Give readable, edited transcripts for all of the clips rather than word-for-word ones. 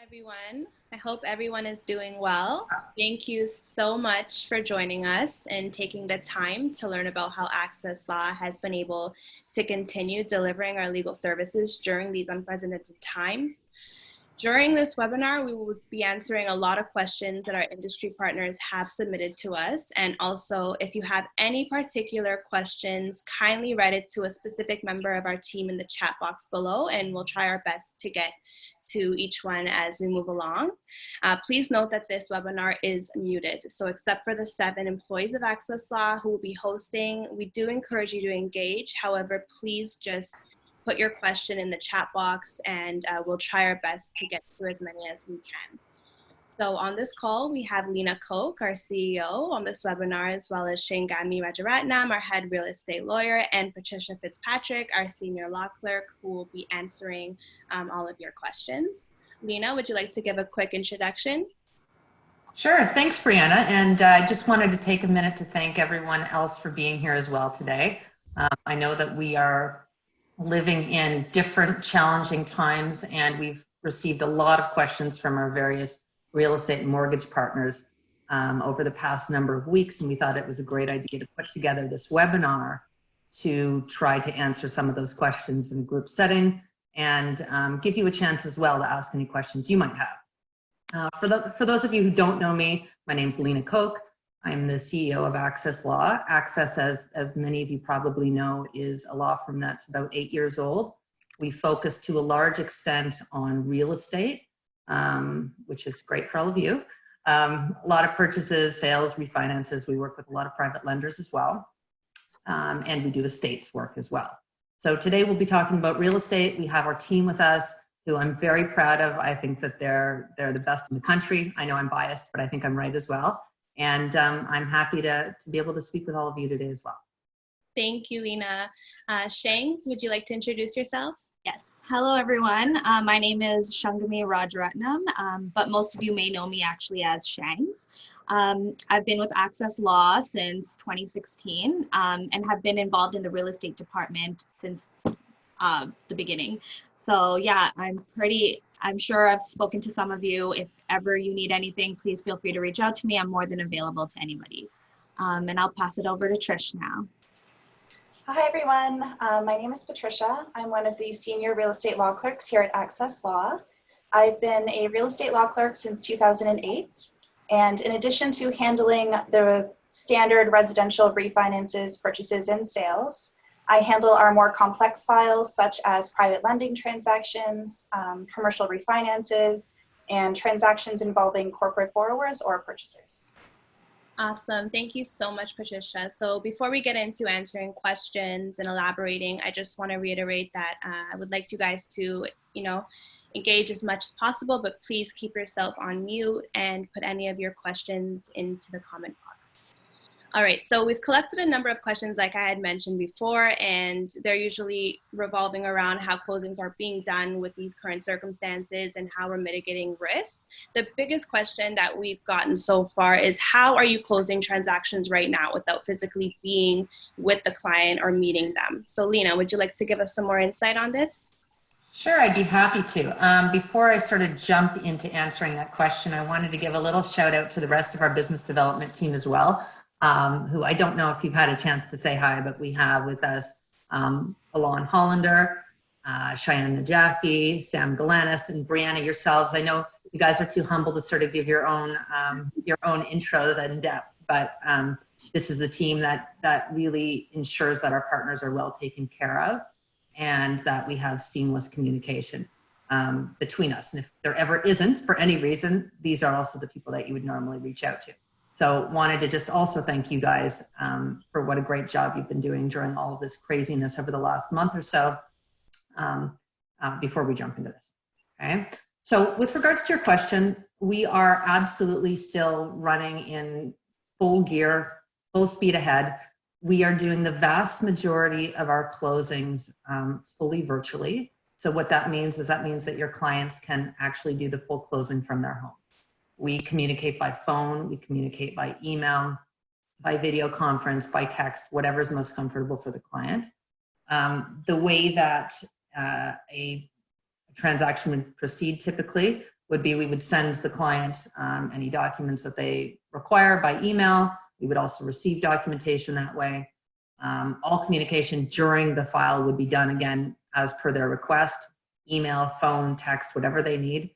Everyone. I hope everyone is doing well. Thank you so much for joining us and taking the time to learn about how Axess Law has been able to continue delivering our legal services during these unprecedented times. During this webinar, we will be answering a lot of questions that our industry partners have submitted to us. And also, if you have any particular questions, kindly write it to a specific member of our team in the chat box below, and we'll try our best to get to each one as we move along. Please note that this webinar is muted. So except for the 7 employees of Axess Law who will be hosting, we do encourage you to engage. However, please just put your question in the chat box and we'll try our best to get to as many as we can. So on this call, we have Lena Koch, our CEO, on this webinar, as well as Shangami Rajaratnam, our head real estate lawyer, and Patricia Fitzpatrick, our senior law clerk, who will be answering all of your questions. Lena, would you like to give a quick introduction? Sure, thanks Brianna, and I just wanted to take a minute to thank everyone else for being here as well today. I know that we are living in different challenging times, and we've received a lot of questions from our various real estate and mortgage partners over the past number of weeks, and we thought it was a great idea to put together this webinar to try to answer some of those questions in a group setting and give you a chance as well to ask any questions you might have. For those of you who don't know me, my name's Lena Koch. I'm the CEO of Axess Law. Axess, as many of you probably know, is a law firm that's about 8 years old. We focus to a large extent on real estate, which is great for all of you. A lot of purchases, sales, refinances. We work with a lot of private lenders as well. And we do estates work as well. So today we'll be talking about real estate. We have our team with us, who I'm very proud of. I think that they're the best in the country. I know I'm biased, but I think I'm right as well. And I'm happy to be able to speak with all of you today as well. Thank you, Lena. Shangs, would you like to introduce yourself? Yes. Hello, everyone. My name is Shangami Rajaratnam, but most of you may know me actually as Shangs. I've been with Axess Law since 2016 and have been involved in the real estate department since the beginning. So yeah, I'm sure I've spoken to some of you. If ever you need anything, please feel free to reach out to me. I'm more than available to anybody. And I'll pass it over to Trish now. Hi everyone, my name is Patricia. I'm one of the senior real estate law clerks here at Axess Law. I've been a real estate law clerk since 2008. And in addition to handling the standard residential refinances, purchases, and sales, I handle our more complex files such as private lending transactions, commercial refinances, and transactions involving corporate borrowers or purchasers. Awesome. Thank you so much, Patricia. So before we get into answering questions and elaborating, I just want to reiterate that I would like you guys to, engage as much as possible, but please keep yourself on mute and put any of your questions into the comment box. All right, so we've collected a number of questions like I had mentioned before, and they're usually revolving around how closings are being done with these current circumstances and how we're mitigating risks. The biggest question that we've gotten so far is, how are you closing transactions right now without physically being with the client or meeting them? So Lena, would you like to give us some more insight on this? Sure, I'd be happy to. Before I sort of jump into answering that question, I wanted to give a little shout out to the rest of our business development team as well. Who I don't know if you've had a chance to say hi, but we have with us Alon Hollander, Cheyenne Najafi, Sam Galanis, and Brianna yourselves. I know you guys are too humble to sort of give your own intros in depth, but this is the team that really ensures that our partners are well taken care of and that we have seamless communication between us. And if there ever isn't, for any reason, these are also the people that you would normally reach out to. So wanted to just also thank you guys for what a great job you've been doing during all of this craziness over the last month or so before we jump into this, okay? So with regards to your question, we are absolutely still running in full gear, full speed ahead. We are doing the vast majority of our closings fully virtually. So what that means is that your clients can actually do the full closing from their home. We communicate by phone, we communicate by email, by video conference, by text, whatever is most comfortable for the client. The way that a transaction would proceed typically would be we would send the client any documents that they require by email. We would also receive documentation that way. All communication during the file would be done again as per their request, email, phone, text, whatever they need,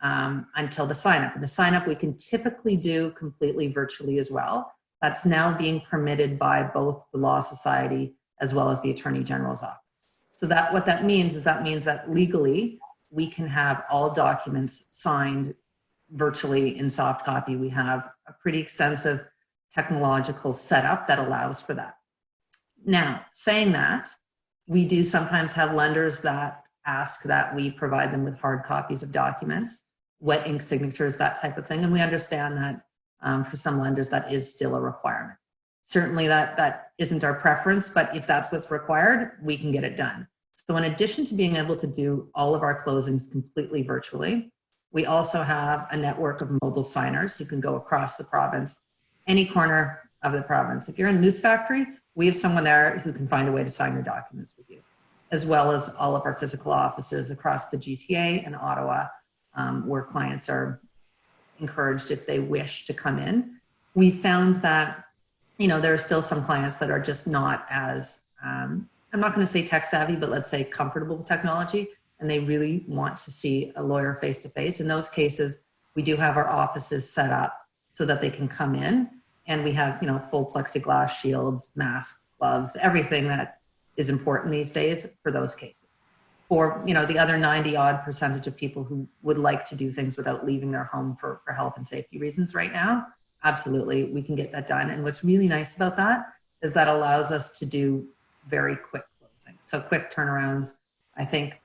until the sign up. And the sign up we can typically do completely virtually as well. That's now being permitted by both the Law Society as well as the Attorney General's office. So that what that means is that legally we can have all documents signed virtually in soft copy. We have a pretty extensive technological setup that allows for that. Now, saying that, we do sometimes have lenders that ask that we provide them with hard copies of documents, wet ink signatures, that type of thing. And we understand that for some lenders, that is still a requirement. Certainly that isn't our preference, but if that's what's required, we can get it done. So in addition to being able to do all of our closings completely virtually, we also have a network of mobile signers who can go across the province, any corner of the province. If you're in Moose Factory, we have someone there who can find a way to sign your documents with you, as well as all of our physical offices across the GTA and Ottawa, where clients are encouraged, if they wish, to come in. We found that, you know, there are still some clients that are just not as, I'm not going to say tech savvy, but let's say comfortable with technology, and they really want to see a lawyer face to face. In those cases, we do have our offices set up so that they can come in, and we have, you know, full plexiglass shields, masks, gloves, everything that is important these days for those cases. For, you know, the other 90-odd% of people who would like to do things without leaving their home for health and safety reasons right now, absolutely, we can get that done. And what's really nice about that is that allows us to do very quick closing. So quick turnarounds. I think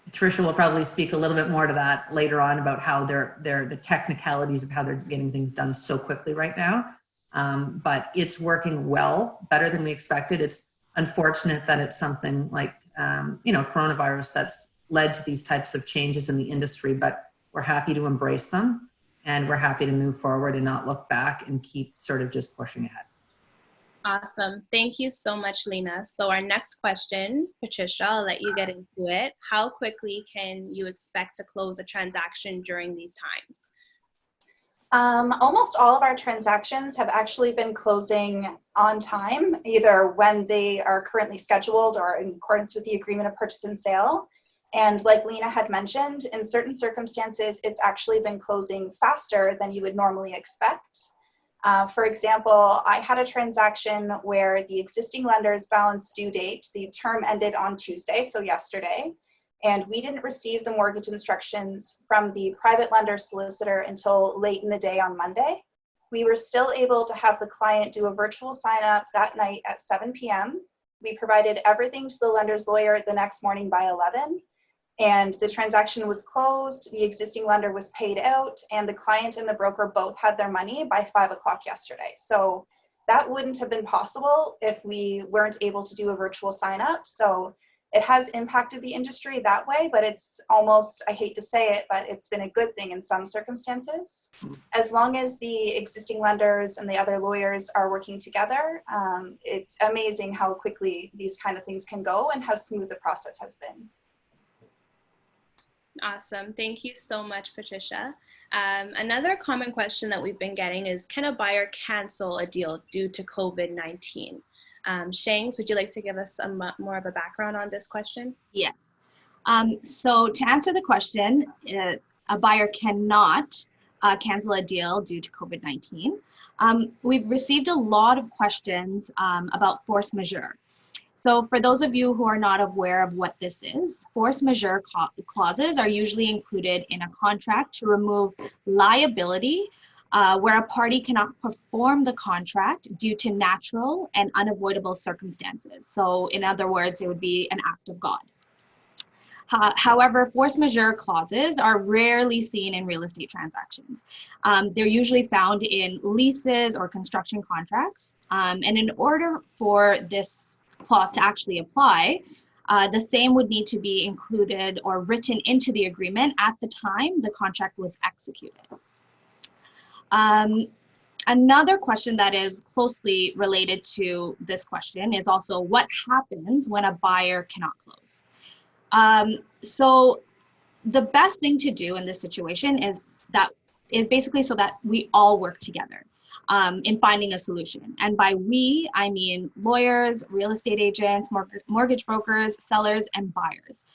Patricia will probably speak a little bit more to that later on about how they're the technicalities of how they're getting things done so quickly right now. But it's working well, better than we expected. It's unfortunate that it's something like, you know, coronavirus that's led to these types of changes in the industry, but we're happy to embrace them, and we're happy to move forward and not look back and keep sort of just pushing ahead. Awesome. Thank you so much, Lena. So our next question, Patricia, I'll let you get into it. How quickly can you expect to close a transaction during these times? Almost all of our transactions have actually been closing on time, either when they are currently scheduled or in accordance with the agreement of purchase and sale. And like Lena had mentioned, in certain circumstances, it's actually been closing faster than you would normally expect. For example, I had a transaction where the existing lender's balance due date, the term ended on Tuesday, so yesterday, and we didn't receive the mortgage instructions from the private lender solicitor until late in the day on Monday. We were still able to have the client do a virtual sign up that night at 7 p.m. We provided everything to the lender's lawyer the next morning by 11. And the transaction was closed, the existing lender was paid out, and the client and the broker both had their money by 5 o'clock yesterday. So that wouldn't have been possible if we weren't able to do a virtual sign up. So it has impacted the industry that way, but it's almost, I hate to say it, but it's been a good thing in some circumstances. As long as the existing lenders and the other lawyers are working together, it's amazing how quickly these kind of things can go and how smooth the process has been. Awesome. Thank you so much, Patricia. Another common question that we've been getting is, can a buyer cancel a deal due to COVID-19? Shangs, would you like to give us more of a background on this question? Yes. So to answer the question, a buyer cannot cancel a deal due to COVID-19. We've received a lot of questions about force majeure. So for those of you who are not aware of what this is, force majeure clauses are usually included in a contract to remove liability where a party cannot perform the contract due to natural and unavoidable circumstances. So in other words, it would be an act of God. However, force majeure clauses are rarely seen in real estate transactions. They're usually found in leases or construction contracts. And in order for this clause to actually apply, the same would need to be included or written into the agreement at the time the contract was executed. Another question that is closely related to this question is also what happens when a buyer cannot close. So the best thing to do in this situation is basically so that we all work together in finding a solution. And by we, I mean lawyers, real estate agents, mortgage brokers, sellers, and buyers.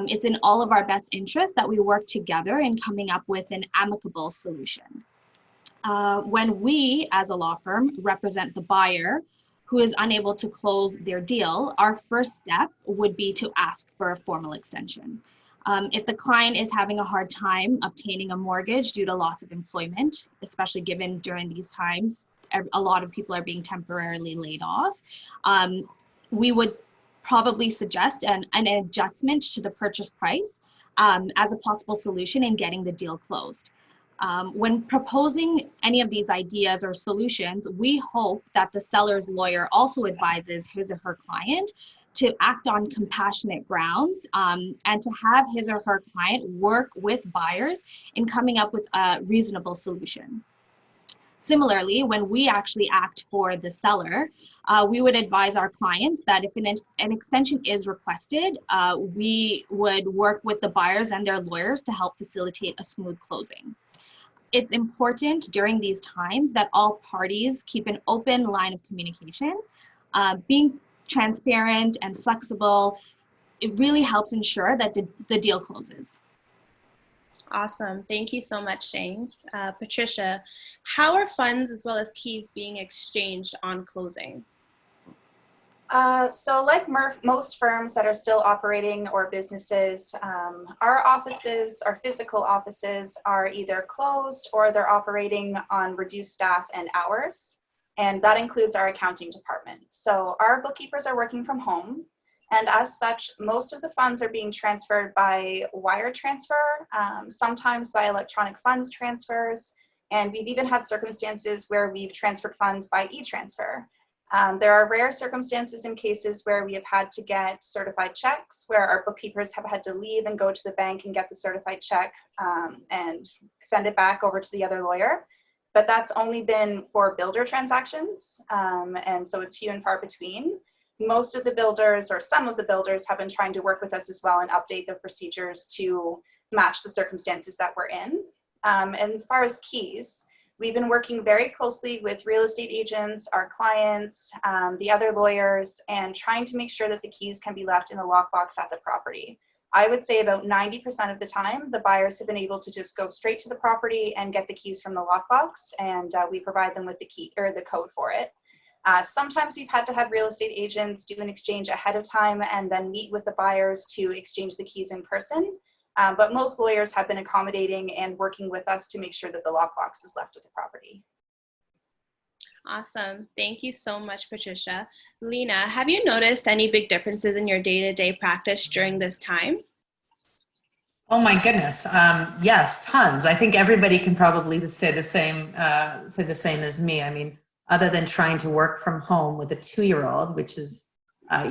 It's in all of our best interest that we work together in coming up with an amicable solution. When we, as a law firm, represent the buyer who is unable to close their deal, our first step would be to ask for a formal extension. If the client is having a hard time obtaining a mortgage due to loss of employment, especially given during these times, a lot of people are being temporarily laid off, we would probably suggest an adjustment to the purchase price as a possible solution in getting the deal closed. When proposing any of these ideas or solutions, we hope that the seller's lawyer also advises his or her client to act on compassionate grounds and to have his or her client work with buyers in coming up with a reasonable solution. Similarly, when we actually act for the seller, we would advise our clients that if an extension is requested, we would work with the buyers and their lawyers to help facilitate a smooth closing. It's important during these times that all parties keep an open line of communication. Being transparent and flexible, it really helps ensure that the deal closes. Awesome. Thank you so much, Shangs. Patricia, how are funds as well as keys being exchanged on closing? So like most firms that are still operating or businesses, our offices, our physical offices are either closed or they're operating on reduced staff and hours. And that includes our accounting department. So our bookkeepers are working from home. And as such, most of the funds are being transferred by wire transfer, sometimes by electronic funds transfers. And we've even had circumstances where we've transferred funds by e-transfer. There are rare circumstances in cases where we have had to get certified checks, where our bookkeepers have had to leave and go to the bank and get the certified check and send it back over to the other lawyer. But that's only been for builder transactions, and so it's few and far between. Most of the builders, or some of the builders, have been trying to work with us as well and update their procedures to match the circumstances that we're in. And as far as keys, we've been working very closely with real estate agents, our clients, the other lawyers, and trying to make sure that the keys can be left in a lockbox at the property. I would say about 90% of the time, the buyers have been able to just go straight to the property and get the keys from the lockbox, and we provide them with the key or the code for it. Sometimes we've had to have real estate agents do an exchange ahead of time and then meet with the buyers to exchange the keys in person. But most lawyers have been accommodating and working with us to make sure that the lockbox is left at the property. Awesome. Thank you so much, Patricia. Lena, have you noticed any big differences in your day-to-day practice during this time? Oh my goodness, yes, tons. I think everybody can probably say the same as me. I mean, other than trying to work from home with a 2-year-old, which is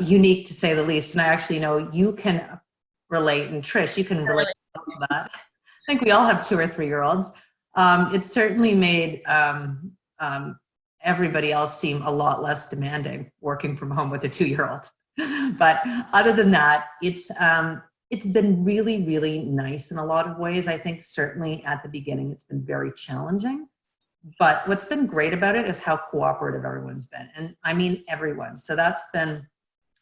unique to say the least. And I actually know you can relate, and Trish, you can relate to that. I think we all have 2 or 3-year-olds. It certainly made everybody else seem a lot less demanding working from home with a 2-year-old. But other than that, it's been really, really nice in a lot of ways. I think certainly at the beginning, it's been very challenging. But what's been great about it is how cooperative everyone's been. And I mean everyone. So that's been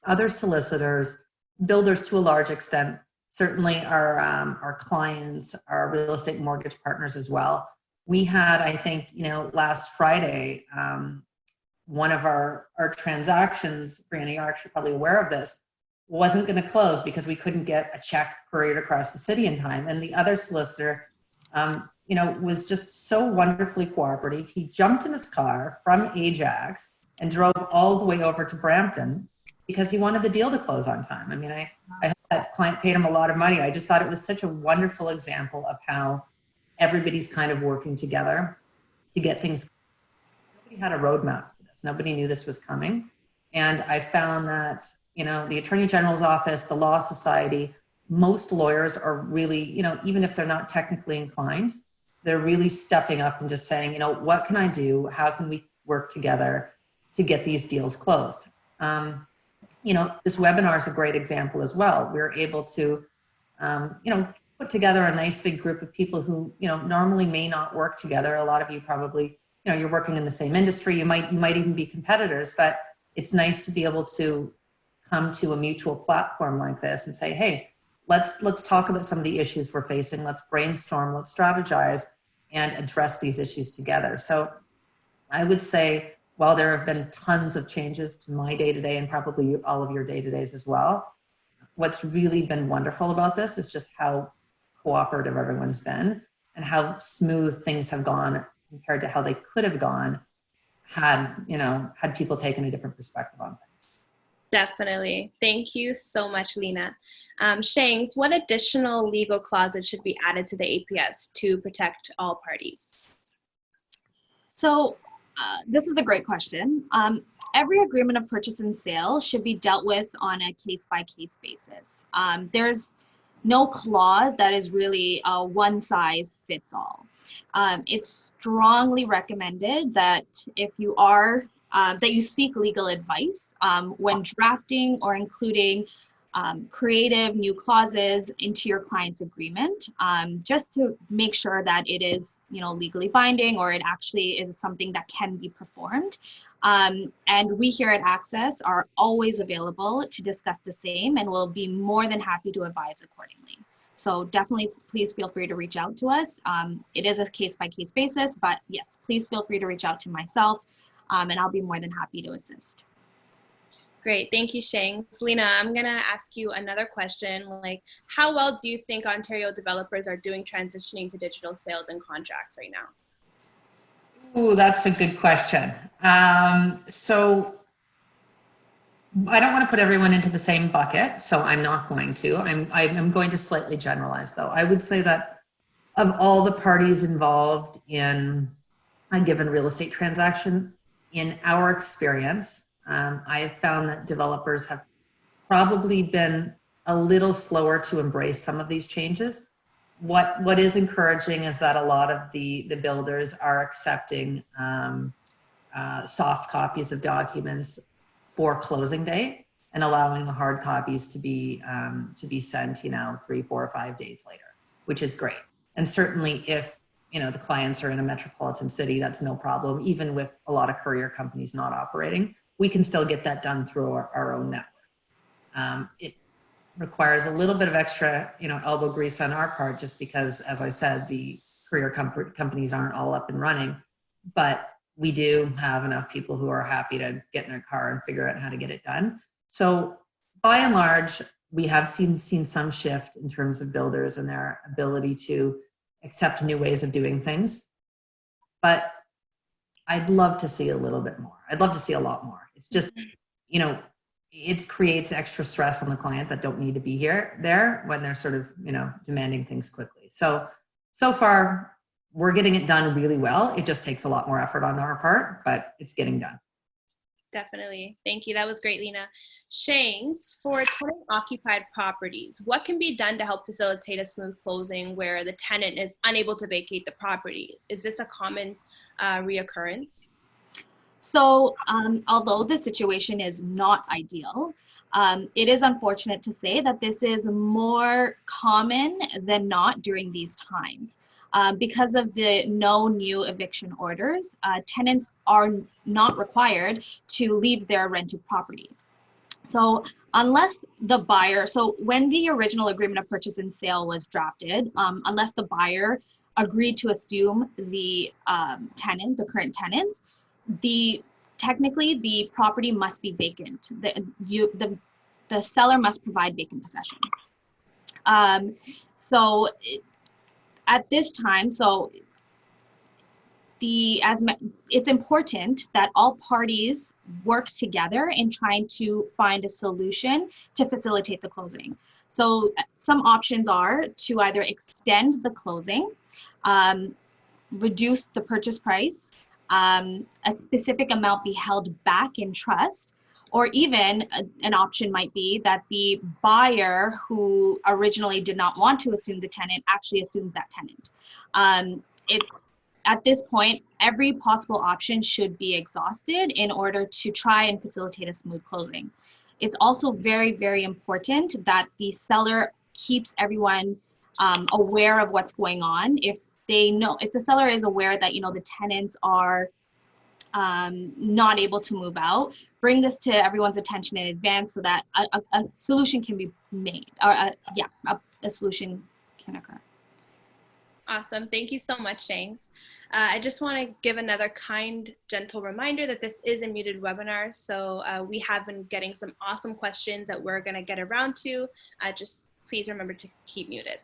other solicitors, builders to a large extent, certainly our clients, our real estate mortgage partners as well. We had, I think, last Friday, one of our transactions, Brianna, you're actually probably aware of this, wasn't going to close because we couldn't get a check couriered across the city in time. And the other solicitor, was just so wonderfully cooperative. He jumped in his car from Ajax and drove all the way over to Brampton because he wanted the deal to close on time. I mean, I hope that client paid him a lot of money. I just thought it was such a wonderful example of how everybody's kind of working together to get things. Nobody had a roadmap for this. Nobody knew this was coming. And I found that, the Attorney General's office, the Law Society, most lawyers are really, even if they're not technically inclined, they're really stepping up and just saying, what can I do? How can we work together to get these deals closed? This webinar is a great example as well. We're able to, put together a nice big group of people who, normally may not work together. A lot of you probably, you're working in the same industry. You might even be competitors, but it's nice to be able to come to a mutual platform like this and say, hey, let's talk about some of the issues we're facing. Let's brainstorm, let's strategize and address these issues together. So I would say, while there have been tons of changes to my day-to-day and probably all of your day-to-days as well, what's really been wonderful about this is just how cooperative everyone's been and how smooth things have gone compared to how they could have gone had people taken a different perspective on things. Definitely. Thank you so much, Lena. Shangs, what additional legal clauses should be added to the APS to protect all parties? So this is a great question. Every agreement of purchase and sale should be dealt with on a case-by-case basis. There's no clause that is really a one-size-fits-all. It's strongly recommended that if you are that you seek legal advice when drafting or including creative new clauses into your client's agreement, just to make sure that it is, legally binding, or it actually is something that can be performed. And we here at Axess are always available to discuss the same, and we'll be more than happy to advise accordingly. So definitely, please feel free to reach out to us. It is a case-by-case basis, but yes, please feel free to reach out to myself, and I'll be more than happy to assist. Great, thank you, Shang. Lena, I'm gonna ask you another question. How well do you think Ontario developers are doing transitioning to digital sales and contracts right now? Ooh, that's a good question. So I don't want to put everyone into the same bucket, so I'm not going to. I'm going to slightly generalize, though. I would say that of all the parties involved in a given real estate transaction, in our experience, I have found that developers have probably been a little slower to embrace some of these changes. What is encouraging is that a lot of the builders are accepting soft copies of documents for closing day and allowing the hard copies to be sent, 3, 4, or 5 days later, which is great. And certainly if the clients are in a metropolitan city, that's no problem. Even with a lot of courier companies not operating, we can still get that done through our own network. It requires a little bit of extra, elbow grease on our part, just because, as I said, the courier companies aren't all up and running, but we do have enough people who are happy to get in their car and figure out how to get it done. So by and large, we have seen some shift in terms of builders and their ability to accept new ways of doing things. But I'd love to see a little bit more. I'd love to see a lot more. It's just, it creates extra stress on the client that don't need to be there when they're sort of, demanding things quickly. So far, we're getting it done really well. It just takes a lot more effort on our part, but it's getting done. Definitely. Thank you. That was great, Lena. Shangs, for tenant-occupied properties, what can be done to help facilitate a smooth closing where the tenant is unable to vacate the property? Is this a common reoccurrence? So although the situation is not ideal, it is unfortunate to say that this is more common than not during these times. Because of the no new eviction orders, tenants are not required to leave their rented property. So unless the buyer, so when the original agreement of purchase and sale was drafted, unless the buyer agreed to assume the the current tenants, technically the property must be vacant. The seller must provide vacant possession. At this time, it's important that all parties work together in trying to find a solution to facilitate the closing. So some options are to either extend the closing, reduce the purchase price, a specific amount be held back in trust, or even an option might be that the buyer who originally did not want to assume the tenant actually assumes that tenant. At this point, every possible option should be exhausted in order to try and facilitate a smooth closing. It's also very, very important that the seller keeps everyone aware of what's going on. If the seller is aware that, the tenants are not able to move out, bring this to everyone's attention in advance so that a solution can be made, or a solution can occur. Awesome. Thank you so much, Shangs. I just want to give another kind, gentle reminder that this is a muted webinar. So we have been getting some awesome questions that we're going to get around to. Just please remember to keep muted.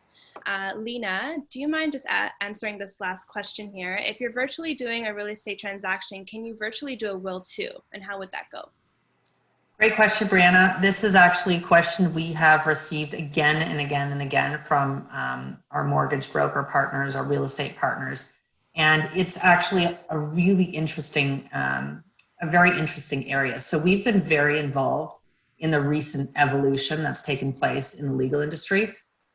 Lena, do you mind just answering this last question here? If you're virtually doing a real estate transaction, can you virtually do a will too? And how would that go? Great question, Brianna. This is actually a question we have received again and again and again from our mortgage broker partners, our real estate partners. And it's actually a really interesting, a very interesting area. So we've been very involved in the recent evolution that's taken place in the legal industry.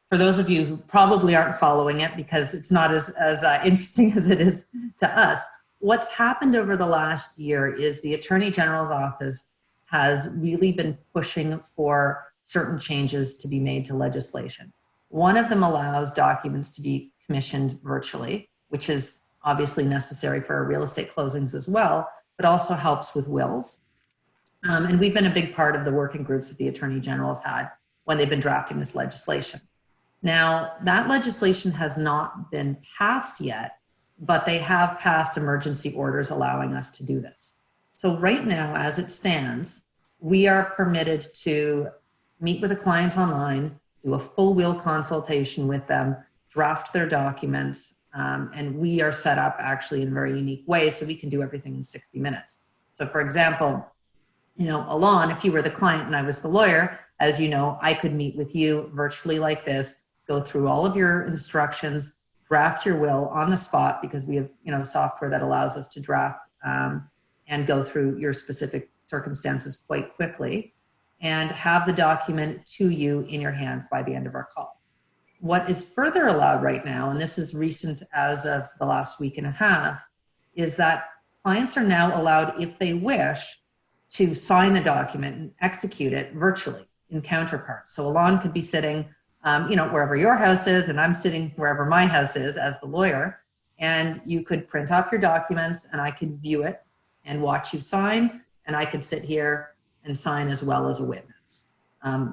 For those of you who probably aren't following it because it's not as interesting as it is to us, what's happened over the last year is the Attorney General's office has really been pushing for certain changes to be made to legislation. One of them allows documents to be commissioned virtually, which is obviously necessary for our real estate closings as well, but also helps with wills. And we've been a big part of the working groups that the Attorney General's had when they've been drafting this legislation. Now, that legislation has not been passed yet, but they have passed emergency orders allowing us to do this. So right now, as it stands, we are permitted to meet with a client online, do a full will consultation with them, draft their documents, and we are set up actually in a very unique way so we can do everything in 60 minutes. So for example, Alon, if you were the client and I was the lawyer, as you know, I could meet with you virtually like this, go through all of your instructions, draft your will on the spot because we have, software that allows us to draft and go through your specific circumstances quite quickly and have the document to you in your hands by the end of our call. What is further allowed right now, and this is recent as of the last week and a half, is that clients are now allowed, if they wish, to sign the document and execute it virtually in counterparts. So Alon could be sitting, wherever your house is, and I'm sitting wherever my house is as the lawyer, and you could print off your documents and I could view it and watch you sign, and I could sit here and sign as well as a witness.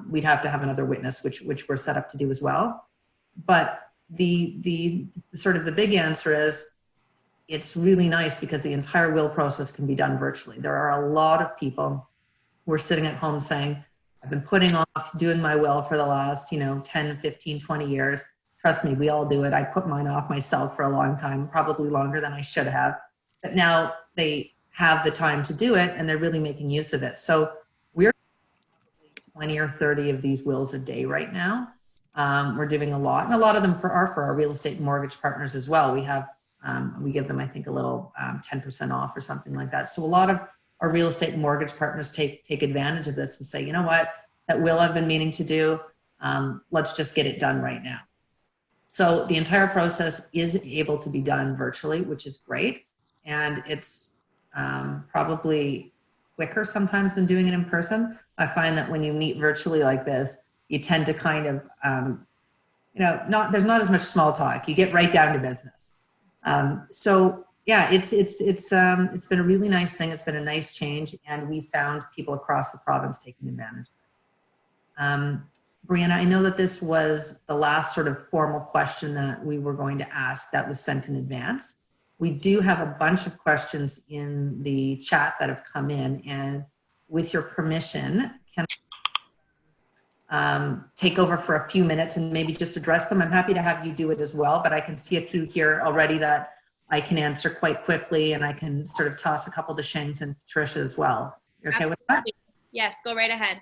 We'd have to have another witness, which we're set up to do as well. But the sort of the big answer is it's really nice because the entire will process can be done virtually. There are a lot of people who are sitting at home saying, I've been putting off doing my will for the last, 10, 15, 20 years. Trust me, we all do it. I put mine off myself for a long time, probably longer than I should have. But now they have the time to do it and they're really making use of it. So we're 20 or 30 of these wills a day right now. We're doing a lot, and a lot of them are for our real estate mortgage partners as well. We have, we give them, I think, a little 10% off or something like that. So a lot of our real estate mortgage partners take advantage of this and say, you know what, that will I've been meaning to do, let's just get it done right now. So the entire process is able to be done virtually, which is great. And it's probably quicker sometimes than doing it in person. I find that when you meet virtually like this, you tend to kind of, there's not as much small talk. You get right down to business. So yeah, it's been a really nice thing. It's been a nice change, and we found people across the province taking advantage of it. Brianna, I know that this was the last sort of formal question that we were going to ask that was sent in advance. We do have a bunch of questions in the chat that have come in, and with your permission, can I take over for a few minutes and maybe just address them? I'm happy to have you do it as well, but I can see a few here already that I can answer quite quickly, and I can sort of toss a couple to Shangs and Patricia as well. You're okay with that? Yes, go right ahead.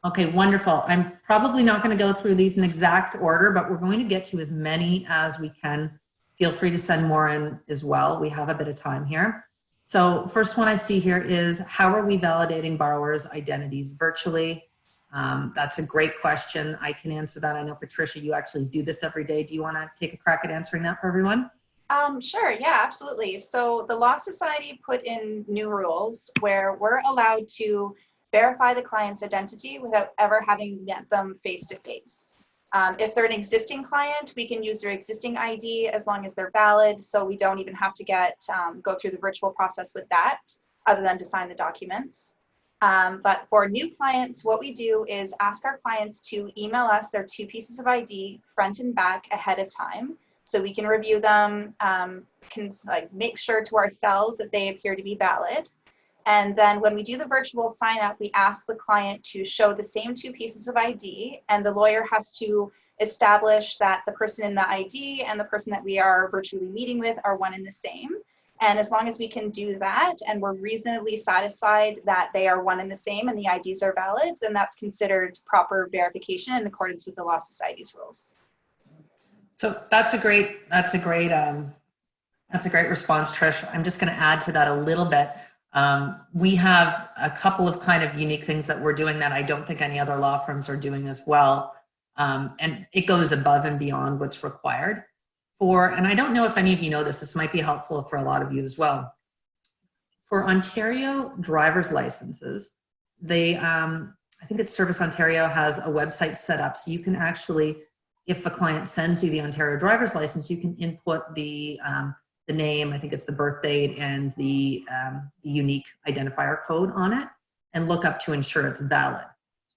Okay, wonderful. I'm probably not going to go through these in exact order, but we're going to get to as many as we can. Feel free to send more in as well. We have a bit of time here. So first one I see here is, how are we validating borrowers' identities virtually? That's a great question. I can answer that. I know, Patricia, you actually do this every day. Do you want to take a crack at answering that for everyone? Sure, yeah, absolutely. So the Law Society put in new rules where we're allowed to verify the client's identity without ever having met them face to face. If they're an existing client, we can use their existing ID as long as they're valid, so we don't even have to go through the virtual process with that, other than to sign the documents. But for new clients, what we do is ask our clients to email us their 2 pieces of ID, front and back, ahead of time, so we can review them, can make sure to ourselves that they appear to be valid. And then when we do the virtual sign up, we ask the client to show the same 2 pieces of ID, and the lawyer has to establish that the person in the ID and the person that we are virtually meeting with are one and the same. And as long as we can do that and we're reasonably satisfied that they are one and the same and the IDs are valid, then that's considered proper verification in accordance with the Law Society's rules. So that's a great response, Trish. I'm just going to add to that a little bit. We have a couple of kind of unique things that we're doing that I don't think any other law firms are doing as well. And it goes above and beyond what's required. And I don't know if any of you know this might be helpful for a lot of you as well. For Ontario driver's licenses, I think it's Service Ontario has a website set up, so you can actually, if a client sends you the Ontario driver's license, you can input the name, I think it's the birth date, and the unique identifier code on it, and look up to ensure it's valid.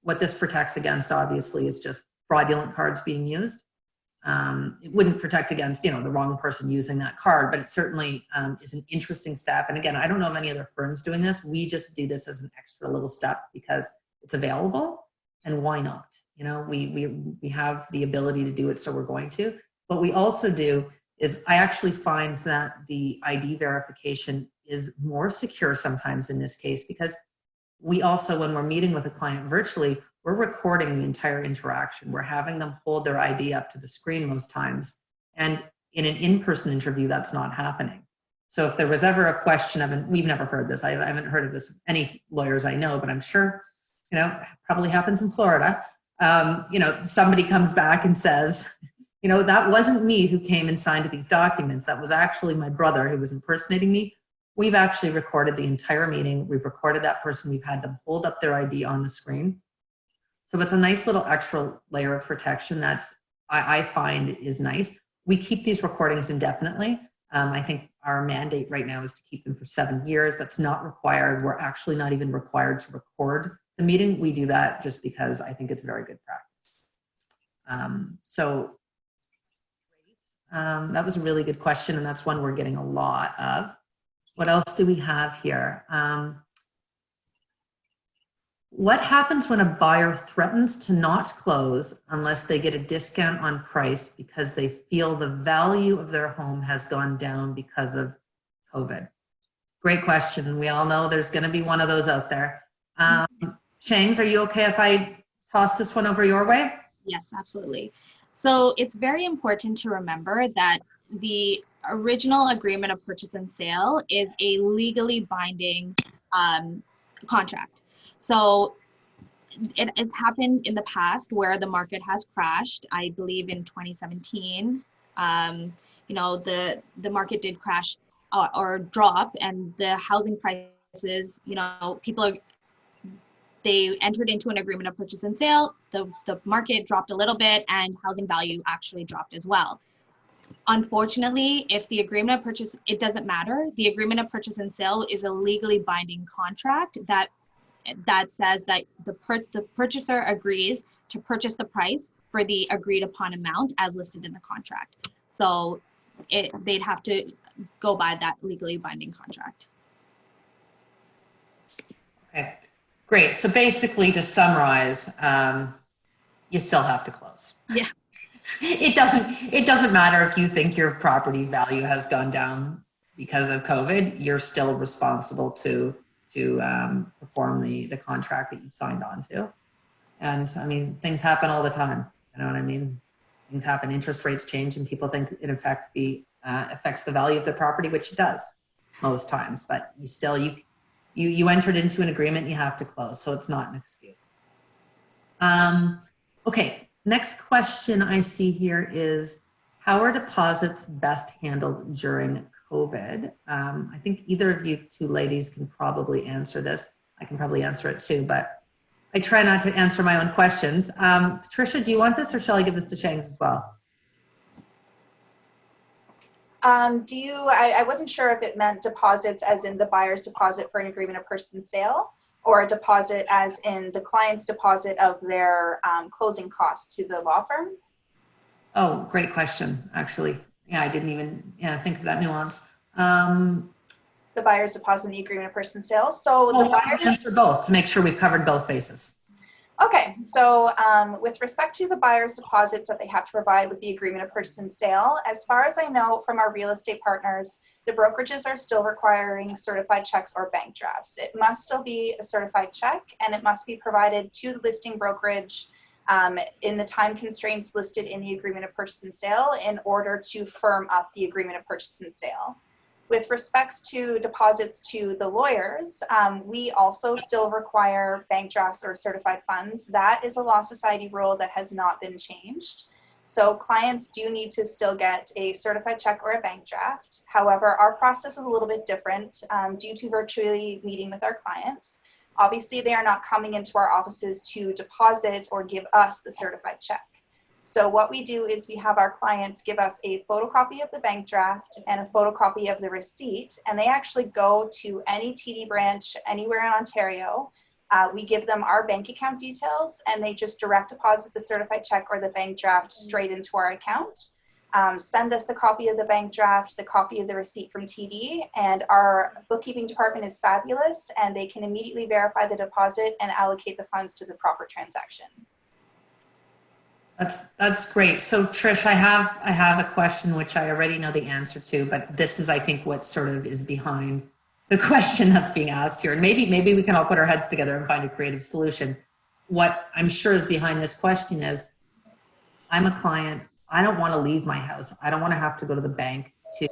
What this protects against, obviously, is just fraudulent cards being used. It wouldn't protect against, the wrong person using that card, but it certainly is an interesting step. And again, I don't know of any other firms doing this. We just do this as an extra little step because it's available, and why not? We have the ability to do it, so we're going to. What we also do is I actually find that the ID verification is more secure sometimes in this case, because we also, when we're meeting with a client virtually, we're recording the entire interaction. We're having them hold their ID up to the screen most times. And in an in-person interview, that's not happening. So if there was ever a question of, and we've never heard this, I haven't heard of this, any lawyers I know, but I'm sure, probably happens in Florida. Somebody comes back and says, that wasn't me who came and signed these documents. That was actually my brother who was impersonating me. We've actually recorded the entire meeting. We've recorded that person. We've had them hold up their ID on the screen. So it's a nice little extra layer of protection that's, I find, is nice. We keep these recordings indefinitely. I think our mandate right now is to keep them for 7 years. That's not required. We're actually not even required to record the meeting. We do that just because I think it's very good practice. That was a really good question, and that's one we're getting a lot of. What else do we have here? What happens when a buyer threatens to not close unless they get a discount on price because they feel the value of their home has gone down because of COVID? Great question. We all know there's going to be one of those out there. Shangs, are you okay if I toss this one over your way? Yes, absolutely. So it's very important to remember that the original agreement of purchase and sale is a legally binding contract. So it's happened in the past where the market has crashed. I believe in 2017, the market did crash or drop, and the housing prices, they entered into an agreement of purchase and sale. The market dropped a little bit, and housing value actually dropped as well. Unfortunately, if the agreement of purchase, it doesn't matter. The agreement of purchase and sale is a legally binding contract that says that the purchaser agrees to purchase the price for the agreed upon amount as listed in the contract. So they'd have to go by that legally binding contract. Okay, great. So basically, to summarize, you still have to close. Yeah. It doesn't matter if you think your property value has gone down because of COVID. You're still responsible to perform the contract that you signed on to. And I mean, things happen all the time. You know what I mean? Things happen. Interest rates change, and people think it affects the value of the property, which it does most times. But you entered into an agreement. You have to close, so it's not an excuse. Okay. Next question I see here is, how are deposits best handled during COVID? I think either of you two ladies can probably answer this. I can probably answer it too, but I try not to answer my own questions. Patricia, do you want this or shall I give this to Shangs as well? I wasn't sure if it meant deposits as in the buyer's deposit for an agreement of purchase sale, or a deposit as in the client's deposit of their closing costs to the law firm. Oh, great question, actually. Yeah, I didn't even think of that nuance. The buyer's deposit in the agreement of purchase sale. So the buyer answer both to make sure we've covered both bases. Okay, so with respect to the buyer's deposits that they have to provide with the agreement of purchase and sale, as far as I know from our real estate partners, the brokerages are still requiring certified checks or bank drafts. It must still be a certified check, and it must be provided to the listing brokerage in the time constraints listed in the agreement of purchase and sale in order to firm up the agreement of purchase and sale. With respects to deposits to the lawyers, we also still require bank drafts or certified funds. That is a Law Society rule that has not been changed. So clients do need to still get a certified check or a bank draft. However, our process is a little bit different due to virtually meeting with our clients. Obviously, they are not coming into our offices to deposit or give us the certified check. So what we do is we have our clients give us a photocopy of the bank draft and a photocopy of the receipt, and they actually go to any TD branch anywhere in Ontario. We give them our bank account details, and they just direct deposit the certified check or the bank draft straight into our account. Send us the copy of the bank draft, the copy of the receipt from TD, and our bookkeeping department is fabulous, and they can immediately verify the deposit and allocate the funds to the proper transaction. That's great. So Trish, I have a question which I already know the answer to, but this is, I think, what sort of is behind the question that's being asked here. And maybe we can all put our heads together and find a creative solution. What I'm sure is behind this question is, I'm a client. I don't want to leave my house. I don't want to have to go to the bank to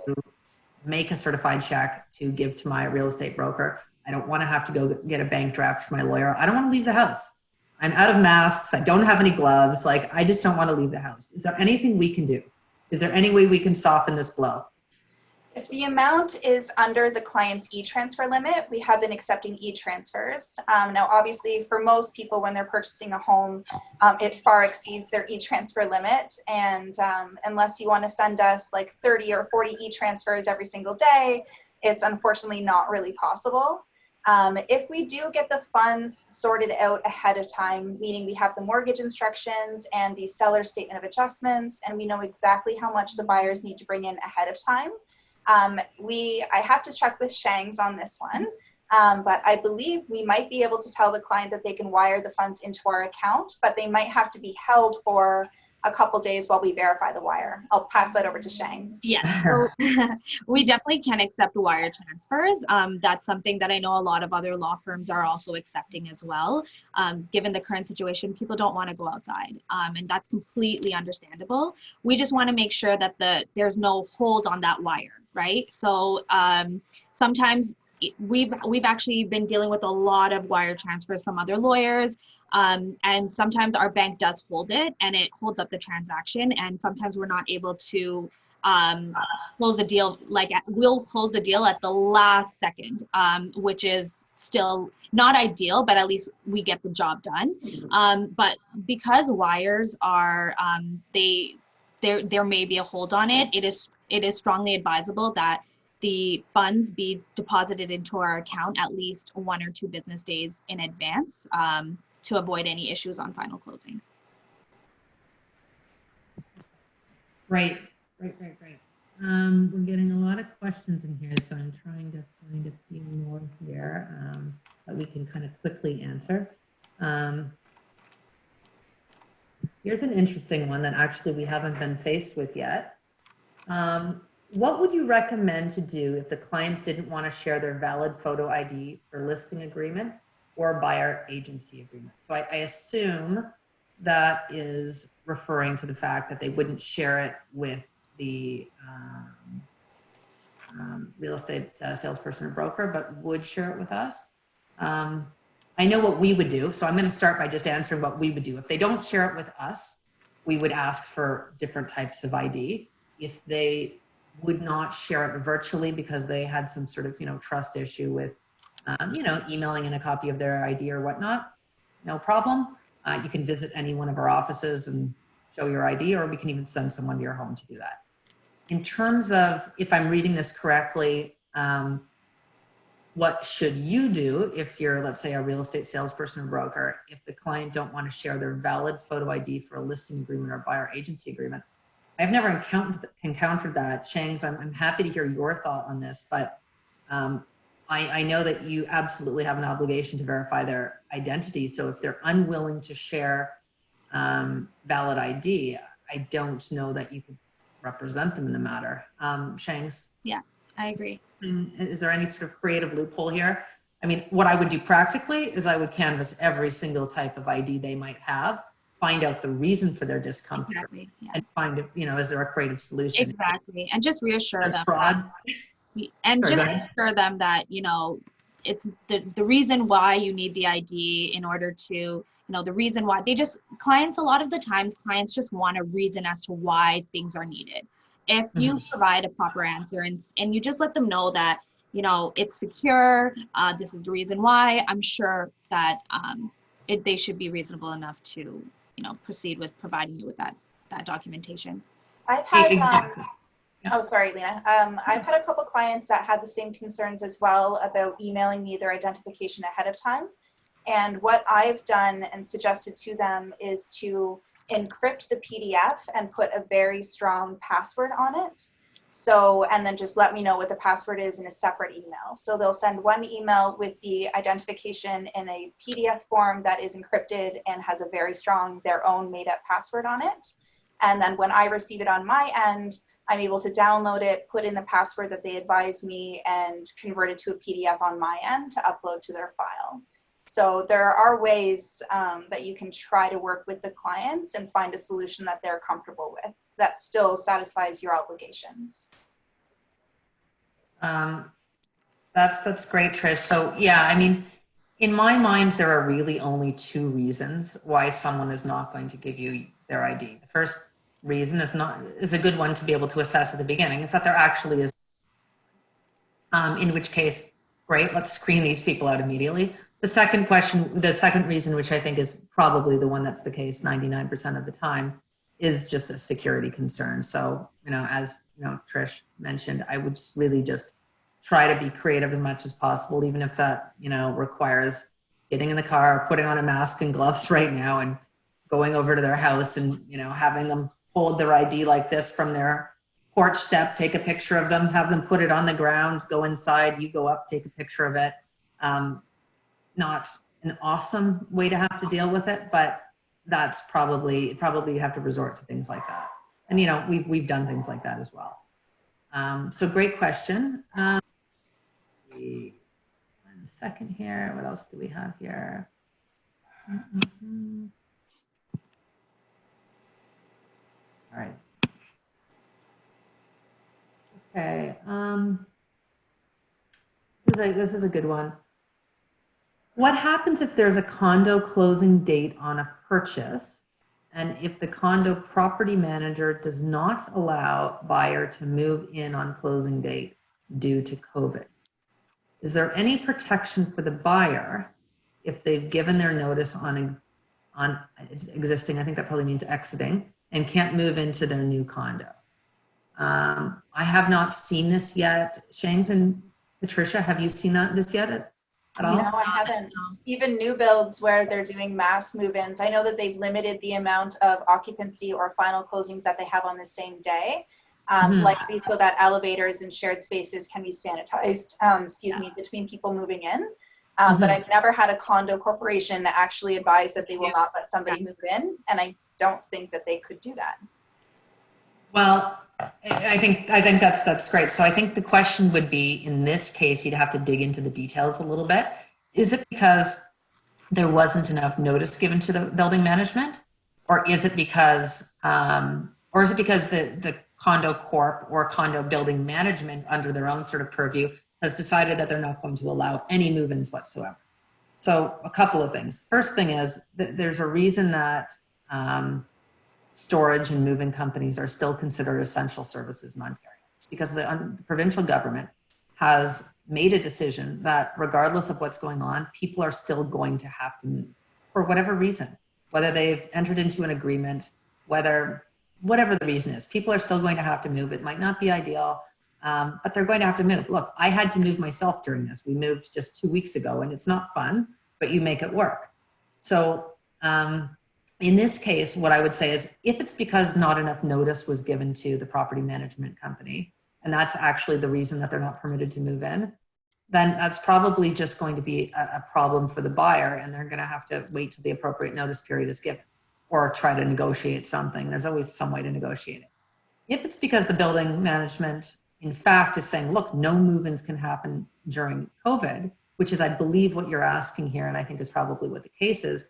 make a certified check to give to my real estate broker. I don't want to have to go get a bank draft from my lawyer. I don't want to leave the house. I'm out of masks. I don't have any gloves. Like, I just don't want to leave the house. Is there anything we can do? Is there any way we can soften this blow? If the amount is under the client's e-transfer limit, we have been accepting e-transfers. Now, obviously, for most people, when they're purchasing a home, it far exceeds their e-transfer limit. And unless you want to send us like 30 or 40 e-transfers every single day, it's unfortunately not really possible. If we do get the funds sorted out ahead of time, meaning we have the mortgage instructions and the seller's statement of adjustments, and we know exactly how much the buyers need to bring in ahead of time, I have to check with Shangs on this one, but I believe we might be able to tell the client that they can wire the funds into our account, but they might have to be held for a couple days while we verify the wire. I'll pass that over to Shangs. Yes, so we definitely can accept wire transfers. That's something that I know a lot of other law firms are also accepting as well. Given the current situation, people don't want to go outside, and that's completely understandable. We just want to make sure that there's no hold on that wire, right? So sometimes we've actually been dealing with a lot of wire transfers from other lawyers. And sometimes our bank does hold it and it holds up the transaction, and sometimes we're not able to close a deal. Like, we'll close the deal at the last second, which is still not ideal, but at least we get the job done. But because wires are, there may be a hold on it, it is strongly advisable that the funds be deposited into our account at least 1 or 2 business days in advance, to avoid any issues on final closing. Great. We're getting a lot of questions in here, so I'm trying to find a few more here that we can kind of quickly answer. Here's an interesting one that actually we haven't been faced with yet. What would you recommend to do if the clients didn't want to share their valid photo ID for listing agreement or buyer agency agreement? So I assume that is referring to the fact that they wouldn't share it with the real estate salesperson or broker, but would share it with us. I know what we would do, so I'm going to start by just answering what we would do. If they don't share it with us, we would ask for different types of ID. If they would not share it virtually because they had some sort of, trust issue with, emailing in a copy of their ID or whatnot, no problem. You can visit any one of our offices and show your ID, or we can even send someone to your home to do that. In terms of, if I'm reading this correctly, what should you do if you're, let's say, a real estate salesperson or broker, if the client don't want to share their valid photo ID for a listing agreement or buyer agency agreement? I've never encountered that. Shangs, I'm happy to hear your thought on this, but I know that you absolutely have an obligation to verify their identity. So if they're unwilling to share valid ID, I don't know that you could represent them in the matter. Shangs? Yeah, I agree. Is there any sort of creative loophole here? I mean, what I would do practically is I would canvass every single type of ID they might have, find out the reason for their discomfort, Exactly. Yeah. and find, is there a creative solution? Exactly. And just reassure There's them. fraud. And Sorry, just reassure them that, it's the reason why you need the ID in order to, the reason why a lot of the times clients just want a reason as to why things are needed. If you provide a proper answer and you just let them know that, it's secure, this is the reason why, I'm sure that they should be reasonable enough to, proceed with providing you with that documentation. I've had, Exactly. oh, sorry, Lena. I've had a couple clients that had the same concerns as well about emailing me their identification ahead of time. And what I've done and suggested to them is to encrypt the PDF and put a very strong password on it. So, and then just let me know what the password is in a separate email. So they'll send one email with the identification in a PDF form that is encrypted and has a very strong, their own made up password on it. And then when I receive it on my end, I'm able to download it, put in the password that they advise me, and convert it to a PDF on my end to upload to their file. So there are ways that you can try to work with the clients and find a solution that they're comfortable with that still satisfies your obligations. That's great, Trish. So yeah, I mean, in my mind, there are really only two reasons why someone is not going to give you their ID. The first reason is a good one to be able to assess at the beginning. It's that there actually is, in which case, great, let's screen these people out immediately. The second reason, which I think is probably the one that's the case 99% of the time, is just a security concern. So, as Trish mentioned, I would really just try to be creative as much as possible, even if that, requires getting in the car, putting on a mask and gloves right now and going over to their house and, having them hold their ID like this from their porch step, take a picture of them, have them put it on the ground, go inside, you go up, take a picture of it. Not an awesome way to have to deal with it, but that's probably you have to resort to things like that. And, we've done things like that as well. So great question. 1 second here. What else do we have here? All right. Okay. This is a good one. What happens if there's a condo closing date on a purchase, and if the condo property manager does not allow buyer to move in on closing date due to COVID? Is there any protection for the buyer if they've given their notice on existing, I think that probably means exiting, and can't move into their new condo? I have not seen this yet. Shangs and Patricia, have you seen this yet at all? No, I haven't. Even new builds where they're doing mass move-ins, I know that they've limited the amount of occupancy or final closings that they have on the same day, likely so that elevators and shared spaces can be sanitized, between people moving in. But I've never had a condo corporation actually advise that they will not let somebody move in, and I don't think that they could do that. Well, I think that's great. So I think the question would be, in this case, you'd have to dig into the details a little bit. Is it because there wasn't enough notice given to the building management, or is it because the condo corp or condo building management, under their own sort of purview, has decided that they're not going to allow any move-ins whatsoever? So a couple of things. First thing is that there's a reason that storage and moving companies are still considered essential services in Ontario. It's because the provincial government has made a decision that regardless of what's going on, people are still going to have to move for whatever reason, whether they've entered into an agreement, whatever the reason is, people are still going to have to move. It might not be ideal, but they're going to have to move. Look, I had to move myself during this. We moved just 2 weeks ago, and it's not fun, but you make it work. So in this case, what I would say is, if it's because not enough notice was given to the property management company, and that's actually the reason that they're not permitted to move in, then that's probably just going to be a problem for the buyer, and they're going to have to wait till the appropriate notice period is given, or try to negotiate something. There's always some way to negotiate it. If it's because the building management, in fact, is saying, look, no move-ins can happen during COVID, which is, I believe, what you're asking here, and I think is probably what the case is,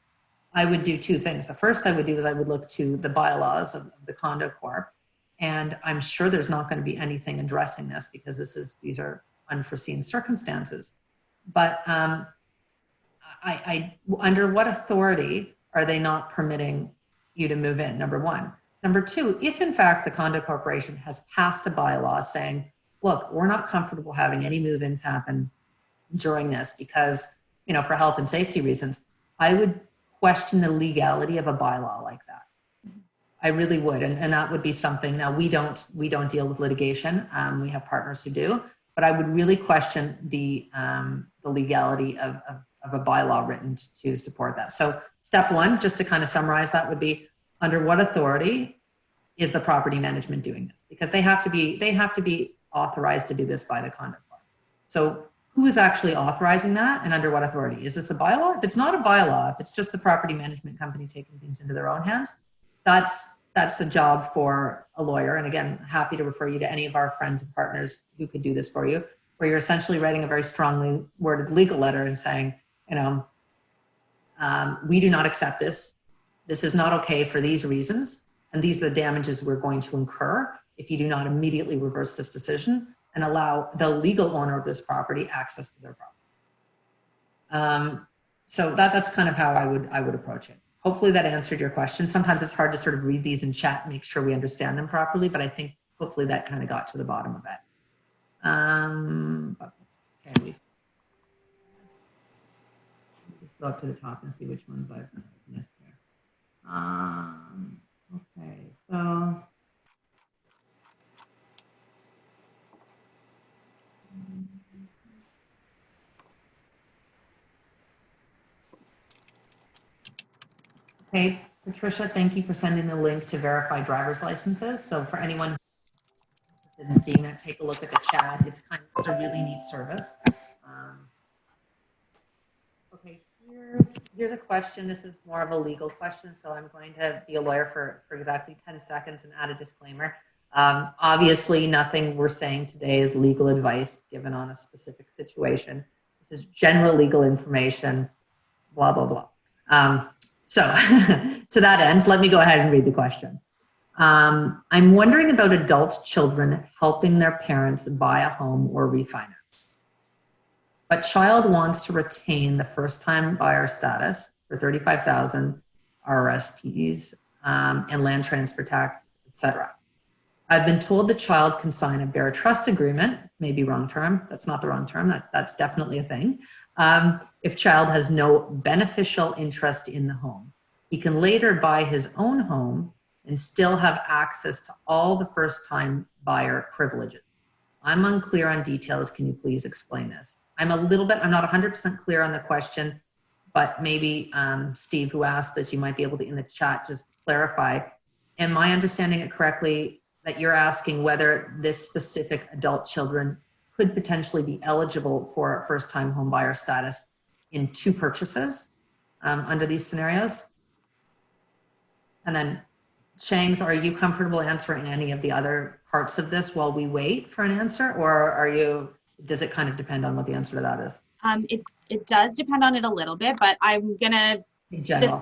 I would do two things. The first I would do is I would look to the bylaws of the condo corp, and I'm sure there's not going to be anything addressing this, because these are unforeseen circumstances. But under what authority are they not permitting you to move in, number one? Number two, if in fact the condo corporation has passed a bylaw saying, look, we're not comfortable having any move-ins happen during this because, for health and safety reasons, I would question the legality of a bylaw like that. I really would, and that would be something. Now we don't deal with litigation. We have partners who do, but I would really question the legality of a bylaw written to support that. So step one, just to kind of summarize that, would be, under what authority is the property management doing this? Because they have to be authorized to do this by the condo corp. So who is actually authorizing that, and under what authority? Is this a bylaw? If it's not a bylaw, if it's just the property management company taking things into their own hands, that's a job for a lawyer. And again, happy to refer you to any of our friends and partners who could do this for you, where you're essentially writing a very strongly worded legal letter and saying, we do not accept this. This is not okay for these reasons, and these are the damages we're going to incur if you do not immediately reverse this decision and allow the legal owner of this property access to their property. So that's kind of how I would approach it. Hopefully that answered your question. Sometimes it's hard to sort of read these in chat and make sure we understand them properly, but I think hopefully that kind of got to the bottom of it. Okay, let's go up to the top and see which ones I've missed here. Okay, so okay, Patricia, thank you for sending the link to verify driver's licenses. So for anyone interested in seeing that, take a look at the chat. It's a really neat service. Okay, here's a question. This is more of a legal question, so I'm going to be a lawyer for exactly 10 seconds and add a disclaimer. Obviously, nothing we're saying today is legal advice given on a specific situation. This is general legal information, blah, blah, blah. So to that end, let me go ahead and read the question. I'm wondering about adult children helping their parents buy a home or refinance. A child wants to retain the first-time buyer status for $35,000 RRSPs and land transfer tax, etc. I've been told the child can sign a bare trust agreement, maybe wrong term, that's not the wrong term, that's definitely a thing. If child has no beneficial interest in the home, he can later buy his own home and still have access to all the first-time buyer privileges. I'm unclear on details. Can you please explain this? I'm not 100% clear on the question, but maybe Steve, who asked this, you might be able to, in the chat, just clarify. Am I understanding it correctly that you're asking whether this specific adult children could potentially be eligible for first-time home buyer status in 2 purchases under these scenarios? And then Shangs, are you comfortable answering any of the other parts of this while we wait for an answer, or does it kind of depend on what the answer to that is? It does depend on it a little bit, but I'm gonna,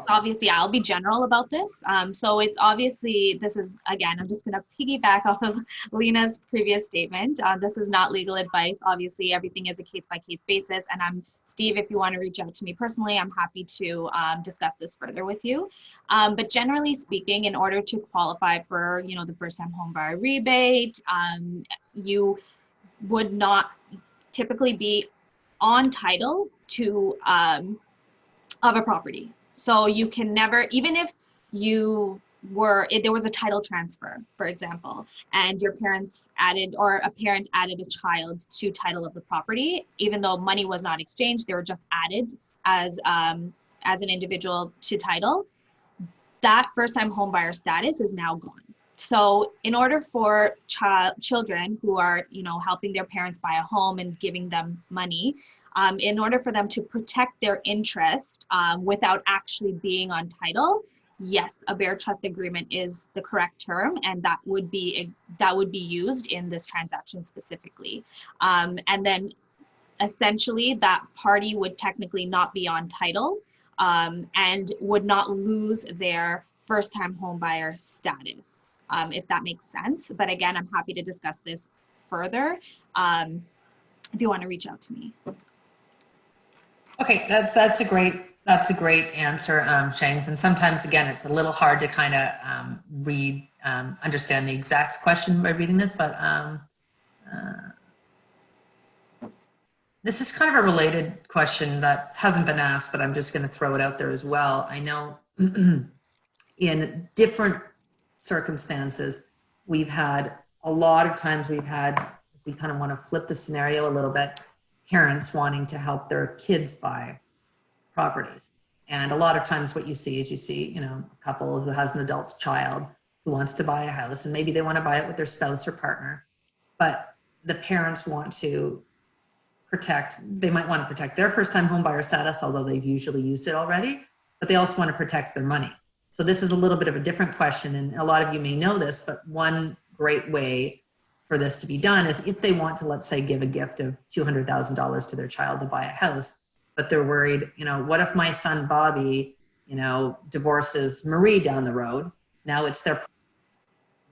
obviously I'll be general about this. So it's obviously, this is, again, I'm just gonna piggyback off of Lena's previous statement. This is not legal advice. Obviously everything is a case-by-case basis, and Steve, if you wanna reach out to me personally, I'm happy to discuss this further with you. But generally speaking, in order to qualify for, the first-time home buyer rebate, you would not typically be on title to of a property. So you can never, even if if there was a title transfer, for example, and your parents added, or a parent added a child to title of the property, even though money was not exchanged, they were just added as an individual to title, that first-time homebuyer status is now gone. So in order for children who are, helping their parents buy a home and giving them money, in order for them to protect their interest without actually being on title, yes, a bare trust agreement is the correct term, and that would be used in this transaction specifically. And then essentially that party would technically not be on title and would not lose their first-time homebuyer status, if that makes sense. But again, I'm happy to discuss this further if you want to reach out to me. Okay, that's a great answer, Shangs. And sometimes, again, it's a little hard to kind of understand the exact question by reading this, but this is kind of a related question that hasn't been asked, but I'm just going to throw it out there as well. I know in different circumstances, we've had a lot of times we kind of want to flip the scenario a little bit, parents wanting to help their kids buy properties. And a lot of times what you see is a couple who has an adult child who wants to buy a house, and maybe they want to buy it with their spouse or partner, but the parents want to they might want to protect their first-time homebuyer status, although they've usually used it already, but they also want to protect their money. So this is a little bit of a different question, and a lot of you may know this, but one great way for this to be done is if they want to, let's say, give a gift of $200,000 to their child to buy a house, but they're worried, what if my son Bobby, divorces Marie down the road? Now it's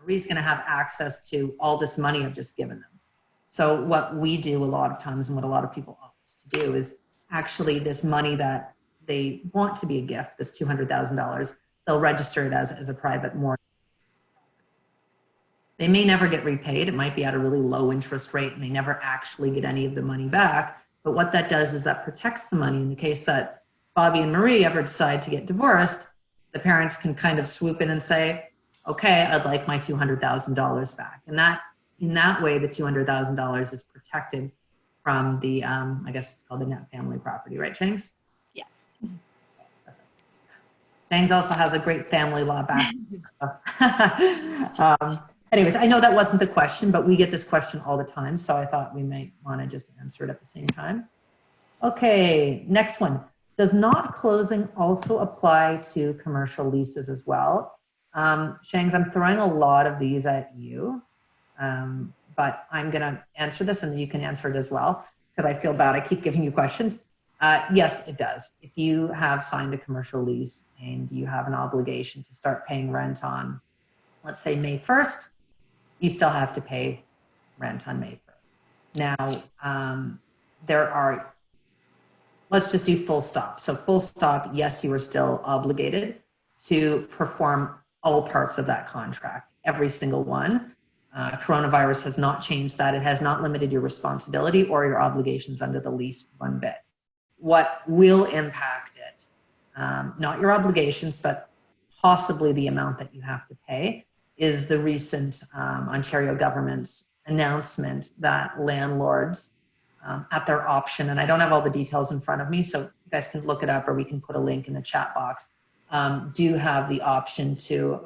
Marie's going to have access to all this money I've just given them. So what we do a lot of times, and what a lot of people opt to do, is actually this money that they want to be a gift, this $200,000, they'll register it as a private mortgage. They may never get repaid. It might be at a really low interest rate and they never actually get any of the money back. But what that does is that protects the money in the case that Bobby and Marie ever decide to get divorced. The parents can kind of swoop in and say, okay, I'd like my $200,000 back. And in that way, the $200,000 is protected from the, I guess it's called the net family property, right, Shangs? Yeah. Shangs also has a great family law background. Anyways, I know that wasn't the question, but we get this question all the time, so I thought we might want to just answer it at the same time. Okay, next one. Does not closing also apply to commercial leases as well? Shangs, I'm throwing a lot of these at you. But I'm going to answer this and you can answer it as well because I feel bad. I keep giving you questions. Yes, it does. If you have signed a commercial lease and you have an obligation to start paying rent on, let's say, May 1st, you still have to pay rent on May 1st. Now, let's just do full stop. So full stop, yes, you are still obligated to perform all parts of that contract, every single one. Coronavirus has not changed that. It has not limited your responsibility or your obligations under the lease one bit. What will impact it, not your obligations, but possibly the amount that you have to pay, is the recent Ontario government's announcement that landlords, at their option, and I don't have all the details in front of me, so you guys can look it up or we can put a link in the chat box, do have the option to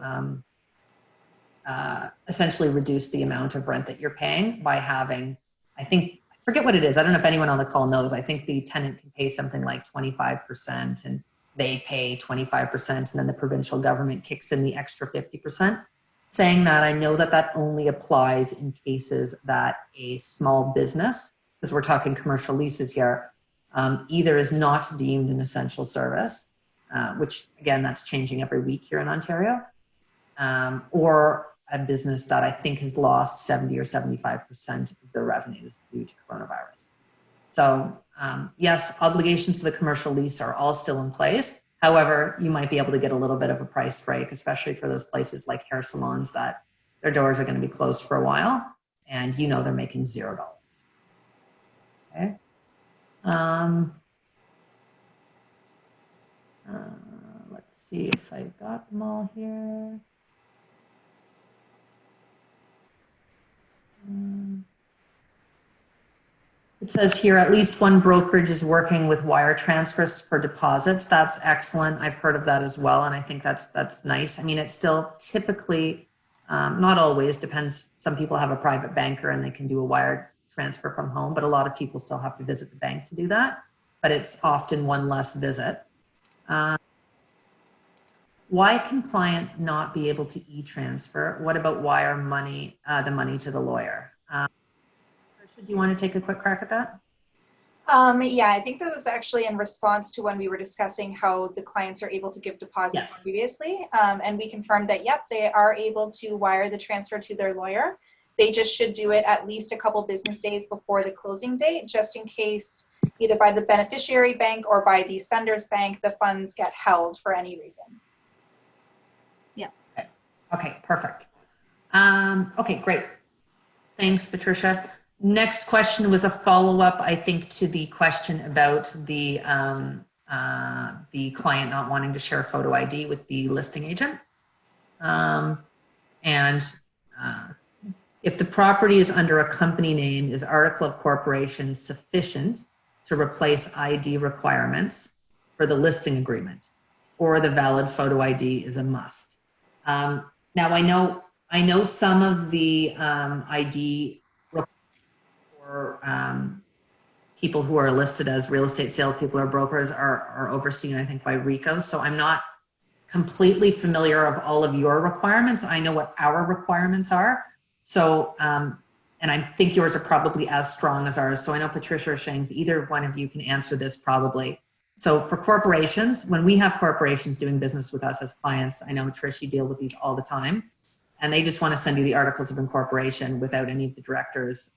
essentially reduce the amount of rent that you're paying by having, I forget what it is. I don't know if anyone on the call knows. I think the tenant can pay something like 25% and they pay 25% and then the provincial government kicks in the extra 50%. Saying that, I know that that only applies in cases that a small business, because we're talking commercial leases here, either is not deemed an essential service, which again, that's changing every week here in Ontario, or a business that I think has lost 70 or 75% of their revenues due to coronavirus. So yes, obligations to the commercial lease are all still in place. However, you might be able to get a little bit of a price break, especially for those places like hair salons that their doors are going to be closed for a while and they're making $0. Okay. see if I got them all here. It says here, at least one brokerage is working with wire transfers for deposits. That's excellent. I've heard of that as well, and I think that's nice. I mean, it's still typically, not always, depends. Some people have a private banker and they can do a wire transfer from home, but a lot of people still have to visit the bank to do that. But it's often one less visit. Why can client not be able to e-transfer? What about wire money, the money to the lawyer? Patricia, do you want to take a quick crack at that? Yeah, I think that was actually in response to when we were discussing how the clients are able to give deposits previously. And we confirmed that, yep, they are able to wire the transfer to their lawyer. They just should do it at least a couple business days before the closing date, just in case either by the beneficiary bank or by the sender's bank, the funds get held for any reason. Yeah. Okay, perfect. Okay, great. Thanks, Patricia. Next question was a follow-up, I think, to the question about the client not wanting to share photo ID with the listing agent. If the property is under a company name, is article of corporation sufficient to replace ID requirements for the listing agreement, or the valid photo ID is a must? Now, I know some of the ID for people who are listed as real estate salespeople or brokers are overseen, I think, by RICO. So I'm not completely familiar of all of your requirements. I know what our requirements are. So, and I think yours are probably as strong as ours. So I know Patricia or Shangs, either one of you can answer this probably. So for corporations, when we have corporations doing business with us as clients, I know Trish, you deal with these all the time, and they just want to send you the articles of incorporation without any of the directors'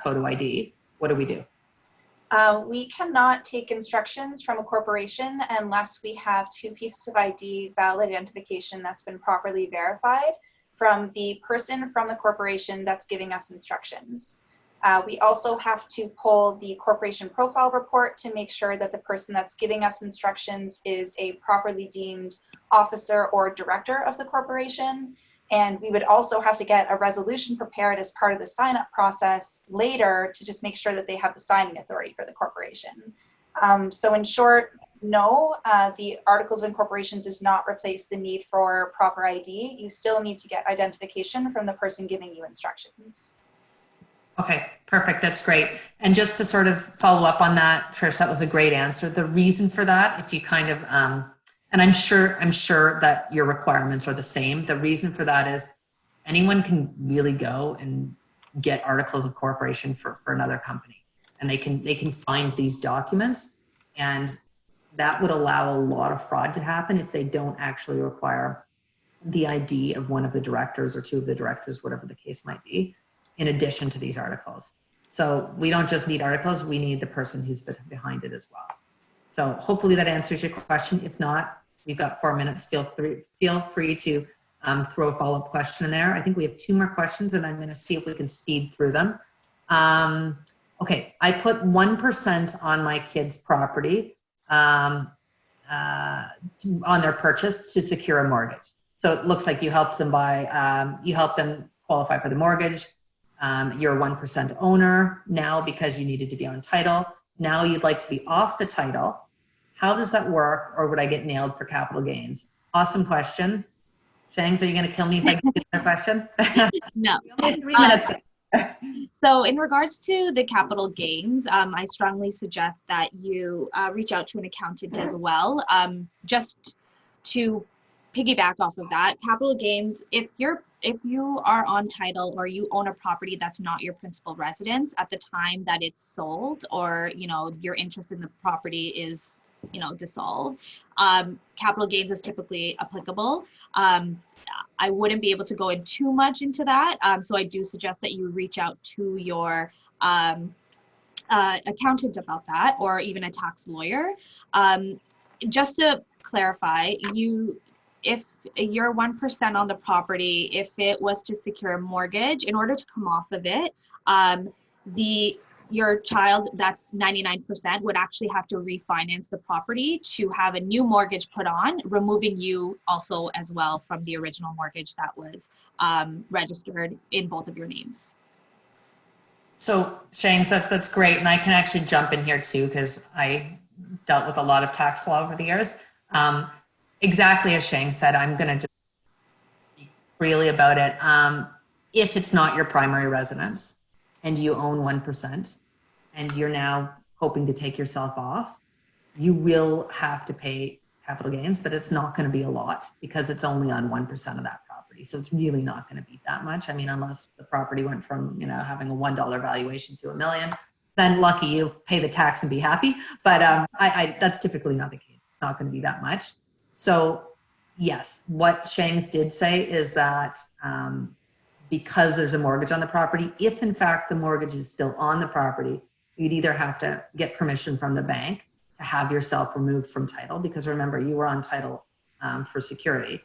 photo ID. What do we do? We cannot take instructions from a corporation unless we have two pieces of ID, valid identification that's been properly verified from the person from the corporation that's giving us instructions. We also have to pull the corporation profile report to make sure that the person that's giving us instructions is a properly deemed officer or director of the corporation. And we would also have to get a resolution prepared as part of the sign-up process later to just make sure that they have the signing authority for the corporation. So in short, no, the Articles of Incorporation does not replace the need for proper ID. You still need to get identification from the person giving you instructions. Okay, perfect. That's great. And just to sort of follow up on that, Trish, that was a great answer. The reason for that, if you kind of, and I'm sure that your requirements are the same. The reason for that is anyone can really go and get articles of corporation for another company, and they can find these documents, and that would allow a lot of fraud to happen if they don't actually require the ID of one of the directors or two of the directors, whatever the case might be, in addition to these articles. So we don't just need articles, we need the person who's behind it as well. So hopefully that answers your question. If not, we've got 4 minutes. Feel free to throw a follow-up question in there. I think we have 2 more questions, and I'm gonna see if we can speed through them. Okay, I put 1% on my kid's property on their purchase to secure a mortgage. So it looks like you helped them buy, you helped them qualify for the mortgage. You're a 1% owner now because you needed to be on title. Now you'd like to be off the title. How does that work, or would I get nailed for capital gains? Awesome question. Shangs, are you going to kill me if I get that question? No. You only have 3 minutes. So in regards to the capital gains, I strongly suggest that you reach out to an accountant as well. Just to piggyback off of that, capital gains, if you are on title or you own a property that's not your principal residence at the time that it's sold, or your interest in the property is dissolved, capital gains is typically applicable. I wouldn't be able to go in too much into that, so I do suggest that you reach out to your accountant about that, or even a tax lawyer. Just to clarify, if you're 1% on the property, if it was to secure a mortgage, in order to come off of it, the your child, that's 99%, would actually have to refinance the property to have a new mortgage put on, removing you also as well from the original mortgage that was registered in both of your names. So Shangs, that's great. And I can actually jump in here too, because I dealt with a lot of tax law over the years. Exactly as Shang said, I'm going to just speak freely about it. If it's not your primary residence and you own 1% and you're now hoping to take yourself off, you will have to pay capital gains, but it's not going to be a lot because it's only on 1% of that property. So it's really not going to be that much. I mean, unless the property went from, you know, having a $1 valuation to $1 million, then lucky you, pay the tax and be happy. But that's typically not the case. It's not going to be that much. So yes, what Shangs did say is that because there's a mortgage on the property, if in fact the mortgage is still on the property, you'd either have to get permission from the bank to have yourself removed from title, because remember, you were on title for security,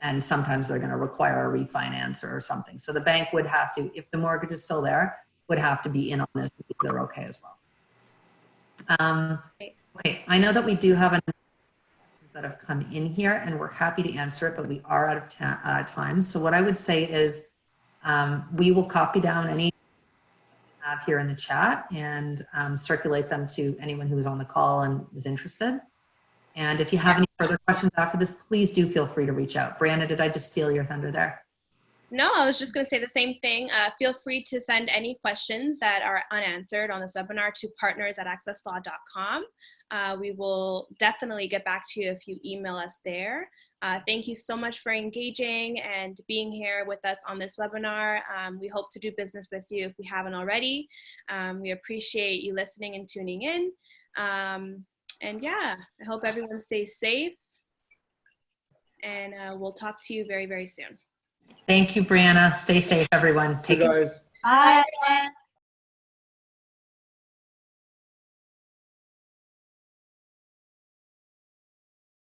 and sometimes they're going to require a refinance or something. So the bank would have to, if the mortgage is still there, would have to be in on this to see if they're okay as well. Okay, I know that we do have questions that have come in here, and we're happy to answer it, but we are out of time. So what I would say is we will copy down any have here in the chat and circulate them to anyone who is on the call and is interested. And if you have any further questions after this, please do feel free to reach out. Brianna, did I just steal your thunder there? No, I was just going to say the same thing. Feel free to send any questions that are unanswered on this webinar to partners@axsslaw.com. We will definitely get back to you if you email us there. Thank you so much for engaging and being here with us on this webinar. We hope to do business with you if we haven't already. We appreciate you listening and tuning in. And yeah, I hope everyone stays safe. And we'll talk to you very, very soon. Thank you, Brianna. Stay safe, everyone. Take care. Guys. Bye.